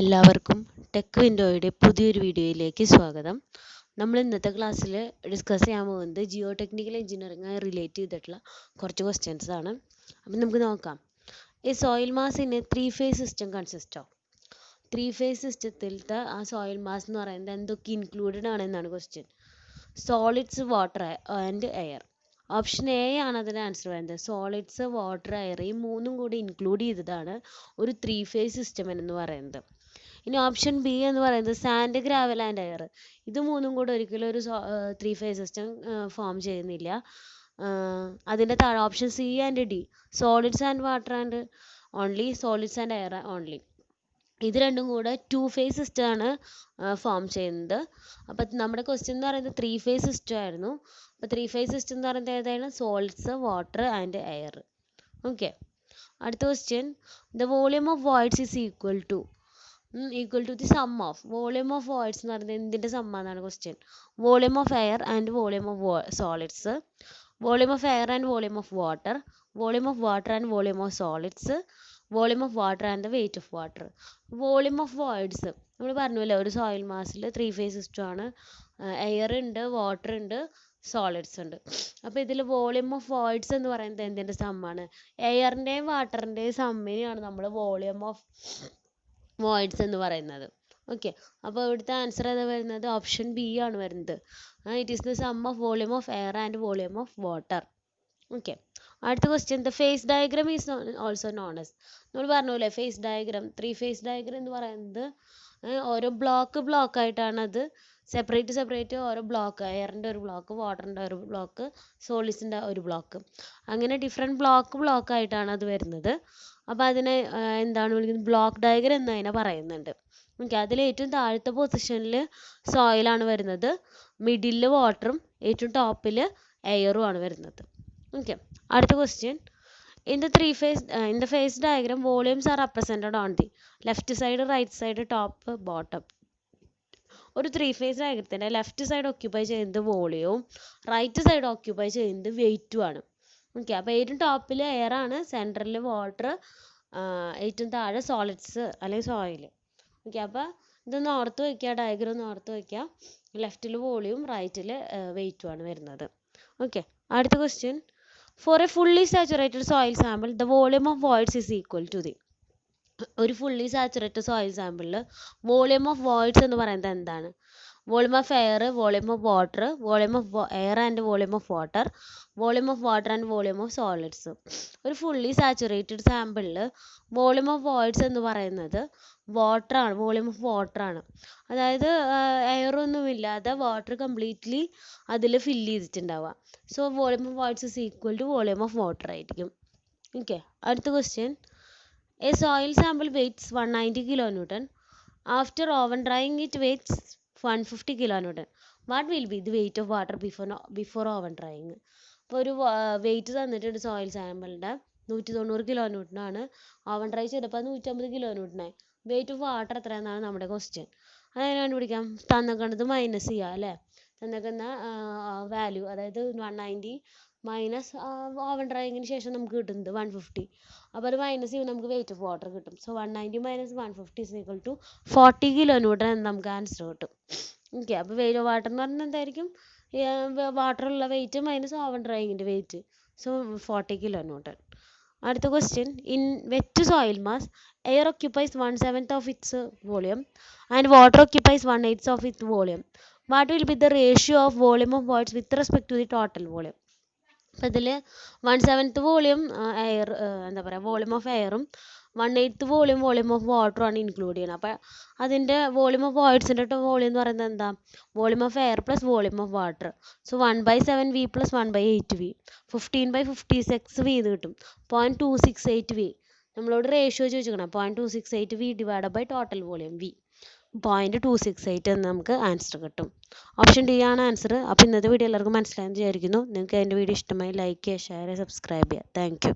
എല്ലാവർക്കും ടെക് വിൻഡോയുടെ പുതിയൊരു വീഡിയോയിലേക്ക് സ്വാഗതം. നമ്മൾ ഇന്നത്തെ ക്ലാസ്സിൽ ഡിസ്കസ് ചെയ്യാൻ പോകുന്നത് ജിയോ ടെക്നിക്കൽ എഞ്ചിനീയറിംഗ് റിലേറ്റ് ചെയ്തിട്ടുള്ള കുറച്ച് ക്വസ്റ്റ്യൻസ് ആണ്. അപ്പം നമുക്ക് നോക്കാം. ഈ soil mass in A 3-phase system consist of 3-phase സിസ്റ്റത്തിലത്തെ ആ സോയിൽ മാസ് എന്ന് പറയുന്നത് എന്തൊക്കെ ഇൻക്ലൂഡഡ് ആണെന്നാണ് question. Solids, water and air. Option A ആണ് അതിൻ്റെ ആൻസർ വരുന്നത്. സോളിഡ്സ്, വാട്ടർ, എയർ ഈ മൂന്നും കൂടി ഇൻക്ലൂഡ് ചെയ്തതാണ് ഒരു 3-phase സിസ്റ്റം എന്ന് പറയുന്നത്. ഇനി ഓപ്ഷൻ ബി എന്ന് പറയുന്നത് സാൻഡ്, ഗ്രാവൽ ആൻഡ് എയർ. ഇത് മൂന്നും കൂടെ ഒരിക്കലും ഒരു 3-phase സിസ്റ്റം ഫോം ചെയ്യുന്നില്ല. അതിൻ്റെ താഴെ option C and D solids and water and only, solids and air only. ഇത് രണ്ടും കൂടെ 2-phase സിസ്റ്റം ആണ് ഫോം ചെയ്യുന്നത്. അപ്പം നമ്മുടെ ക്വസ്റ്റ്യൻ എന്ന് പറയുന്നത് 3-phase സിസ്റ്റം ആയിരുന്നു. അപ്പോൾ 3-phase സിസ്റ്റം എന്ന് പറയുന്നത് ഏതാണ്? Solids, water and air. Okay, അടുത്ത question. The volume of voids is equal to the sum of volume of voids എന്ന് പറയുന്നത് എന്തിൻ്റെ സമ്മാനാണ് question. Volume of air and volume of solids, volume of air and volume of water, volume of water and volume of solids, volume of water and the weight of water. Volume of voids നമ്മൾ പറഞ്ഞല്ലോ, ഒരു soil മാസിൽ 3-phase system ആണ്. Air ഉണ്ട്, water ഉണ്ട്, solids ഉണ്ട്. അപ്പോൾ ഇതിൽ വോളിയം ഓഫ് വോയിഡ്സ് എന്ന് പറയുന്നത് എന്തിൻ്റെ സമ്മാണ്? എയറിൻ്റെയും വാട്ടറിൻ്റെയും സമ്മിനെയാണ് നമ്മൾ വോളിയം ഓഫ് വോയിഡ്സ് എന്ന് പറയുന്നത്. ഓക്കെ, അപ്പോൾ ഇവിടുത്തെ ആൻസർ ഏതാ വരുന്നത്? ഓപ്ഷൻ ബി ആണ് വരുന്നത്. It is the sum of volume of air and volume of water. Okay, അടുത്ത question. The phase diagram is also known as. നമ്മൾ പറഞ്ഞല്ലേ ഫേസ് ഡയഗ്രാം, 3-phase ഡയഗ്രാം എന്ന് പറയുന്നത് ഓരോ ബ്ലോക്ക് ആയിട്ടാണ് അത് സെപ്പറേറ്റ് ഓരോ ബ്ലോക്ക്. എയറിൻ്റെ ഒരു ബ്ലോക്ക്, വാട്ടറിൻ്റെ ഒരു ബ്ലോക്ക്, സോളിഡ്സിൻ്റെ ഒരു ബ്ലോക്ക്, അങ്ങനെ ഡിഫറെൻറ്റ് ബ്ലോക്ക് ആയിട്ടാണ് അത് വരുന്നത്. അപ്പോൾ അതിനെ എന്താണ് വിളിക്കുന്നത്? ബ്ലോക്ക് ഡയഗ്രാം എന്ന് അതിനെ പറയുന്നുണ്ട്. ഓക്കെ, അതിൽ ഏറ്റവും താഴത്തെ പൊസിഷനിൽ സോയിലാണ് വരുന്നത്, മിഡിലിൽ വാട്ടറും ഏറ്റവും ടോപ്പിൽ എയറും ആണ് വരുന്നത്. ഓക്കെ, അടുത്ത question. In the phase diagram, volumes are represented on the left side, right side, top, bottom. ഒരു 3-phase ഡയഗ്രത്തിൻ്റെ ലെഫ്റ്റ് സൈഡ് ഓക്യുപ്പൈ ചെയ്യുന്നത് വോളിയവും റൈറ്റ് സൈഡ് ഓക്യുപ്പൈ ചെയ്യുന്നത് വെയിറ്റും ആണ്. ഓക്കെ, അപ്പോൾ ഏറ്റവും ടോപ്പിൽ എയർ ആണ്, സെൻറ്ററിൽ വാട്ടർ, ഏറ്റവും താഴെ സോളിഡ്സ് അല്ലെങ്കിൽ സോയിൽ. ഓക്കെ, അപ്പോൾ ഇതൊന്ന് ഓർത്ത് വയ്ക്കുക, ഡയഗ്രാം ഒന്ന് ഓർത്ത് വയ്ക്കുക. ലെഫ്റ്റിൽ വോളിയവും റൈറ്റിൽ വെയിറ്റും ആണ് വരുന്നത്. ഓക്കെ, അടുത്ത question. For a fully saturated soil sample, the volume of voids is equal to the. ഒരു ഫുള്ളി സാച്ചുറേറ്റഡ് സോയിൽ സാമ്പിളിൽ വോളിയം ഓഫ് വോയിഡ്സ് എന്ന് പറയുന്നത് എന്താണ്? Volume of air, volume of water, volume of air and volume of water, volume of water and volume of solids. ഒരു fully saturated സാമ്പിളിൽ volume of voids എന്ന് പറയുന്നത് വാട്ടറാണ്, volume of വാട്ടറാണ്. അതായത് എയറൊന്നും ഇല്ലാതെ വാട്ടർ കംപ്ലീറ്റ്ലി അതിൽ ഫില്ല് ചെയ്തിട്ടുണ്ടാവുക. So volume of voids is equal to volume of water ആയിരിക്കും. ഓക്കെ, അടുത്ത question. A soil sample weighs 190 kilonewton. After oven drying, it weighs 150 kilonewton. What will be the weight of water before oven drying? ഇപ്പോൾ ഒരു wait തന്നിട്ടുണ്ട് soil സാമ്പിളിൻ്റെ, 190 kilonewton ആണ്. Oven dry ചെയ്തപ്പോൾ 150 kilonewton ആയി. Wait of water എത്രയെന്നാണ് നമ്മുടെ question. അതെങ്ങനെ കണ്ടുപിടിക്കാം? തന്നേക്കുന്നത് minus ചെയ്യുക അല്ലേ. തന്നേക്കുന്ന വാല്യൂ, അതായത് 190 മൈനസ് ഓവൻ ഡ്രൈയിങ്ങിന് ശേഷം നമുക്ക് കിട്ടുന്നത് 150. അപ്പോൾ അത് മൈനസ് ചെയ്യുമ്പോൾ നമുക്ക് വെയിറ്റ് ഓഫ് വാട്ടർ കിട്ടും. So 190 minus 150 is equal to 40 kilonewton എന്ന് നമുക്ക് ആൻസർ കിട്ടും. ഓക്കെ, അപ്പോൾ വെയിറ്റ് ഓഫ് വാട്ടർ എന്ന് പറഞ്ഞാൽ എന്തായിരിക്കും? വാട്ടറുള്ള വെയിറ്റ് മൈനസ് ഓവൻ ഡ്രൈയിങ്ങിൻ്റെ വെയിറ്റ്. So 40 kilonewton. അടുത്ത question. In wet soil mass, air occupies 1/7 of its volume and water occupies 1/8 of its volume. What will be the ratio of volume of voids with respect to the total volume? അപ്പോൾ ഇതിൽ 1/7 volume air, എന്താ പറയുക, volume of എയറും 1/8 volume of വാട്ടറും ആണ് include ചെയ്യുന്നത്. അപ്പോൾ അതിൻ്റെ വോളിയം ഓഫ് വോയിഡ്സിൻ്റെ വോളിയം എന്ന് പറയുന്നത് എന്താ? Volume of air plus volume of water. So 1/7V plus 1/8V, 15/56V ഇത് കിട്ടും. 0.268V. നമ്മളോട് റേഷ്യോ ചോദിച്ചിരിക്കണം. 0.268V divide by total volume V, 0.268 എന്ന് നമുക്ക് ആൻസർ കിട്ടും. ഓപ്ഷൻ ഡി ആണ് ആൻസർ. അപ്പോൾ ഇന്നത്തെ വീഡിയോ എല്ലാവർക്കും മനസ്സിലായെന്ന് വിചാരിക്കുന്നു. നിങ്ങൾക്ക് എൻ്റെ വീഡിയോ ഇഷ്ടമായി ലൈക്ക് ചെയ്യുക, ഷെയർ ചെയ്യുക, സബ്സ്ക്രൈബ് ചെയ്യുക. Thank you.